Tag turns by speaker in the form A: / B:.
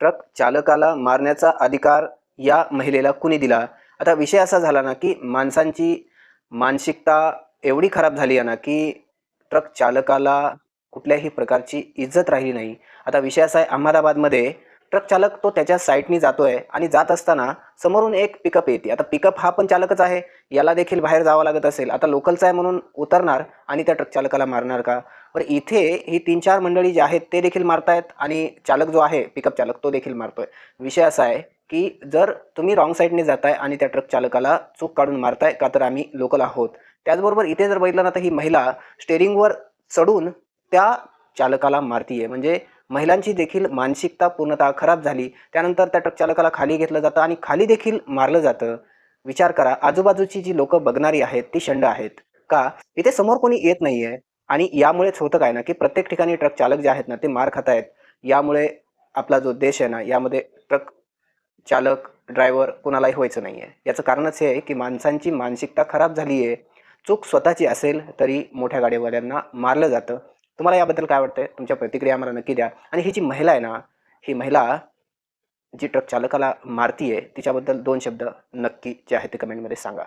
A: Truck चालकाला मारण्याचा अधिकार या महिलेला कुणी दिला? आता विषय असा झाला ना, की माणसांची मानसिकता एवढी खराब झाली आहे ना, की ट्रक चालकाला कुठल्याही प्रकारची इज्जत राहिली नाही. आता विषय असा आहे, अहमदाबादमध्ये ट्रक चालक तो त्याच्या साईडनी जातोय आणि जात असताना समोरून एक पिकअप येते. आता पिकअप हा पण चालकच आहे, याला देखील बाहेर जावं लागत असेल. आता लोकलचा आहे म्हणून उतरणार आणि त्या ट्रक चालकाला मारणार का? बरं, इथे ही 3-4 मंडळी जी आहेत ते देखील मारतायत आणि चालक जो आहे, पिकअप चालक तो देखील मारतोय. विषय असा आहे, की जर तुम्ही रॉंग साईडने जाताय आणि त्या ट्रक चालकाला चूक काढून मारताय का, तर आम्ही लोकल आहोत. त्याचबरोबर इथे जर बघितलं ना, तर ही महिला स्टेअरिंगवर चढून त्या चालकाला मारतीये. म्हणजे महिलांची देखील मानसिकता पूर्णतः खराब झाली. त्यानंतर त्या ट्रक चालकाला खाली घेतलं जातं आणि खाली देखील मारलं जातं. विचार करा, आजूबाजूची जी लोकं बघणारी आहेत ती शंड आहेत. का? इथे समोर कोणी येत नाहीये आणि यामुळेच होतं काय ना, की प्रत्येक ठिकाणी ट्रक चालक जे आहेत ना, ते मार खातायत. यामुळे आपला जो देश आहे ना, यामध्ये ट्रक चालक, ड्रायव्हर कुणालाही व्हायचं नाहीये. याचं कारणच हे आहे, की माणसांची मानसिकता खराब झाली आहे. चूक स्वतःची असेल तरी मोठ्या गाडीवाल्यांना मारलं जातं. तुम्हाला याबद्दल काय वाटतंय? तुमच्या प्रतिक्रिया आम्हाला नक्की द्या. आणि ही जी महिला आहे ना, ही महिला जी ट्रक चालकाला मारतीये, तिच्याबद्दल 2 शब्द नक्की जे आहे ते कमेंटमध्ये सांगा.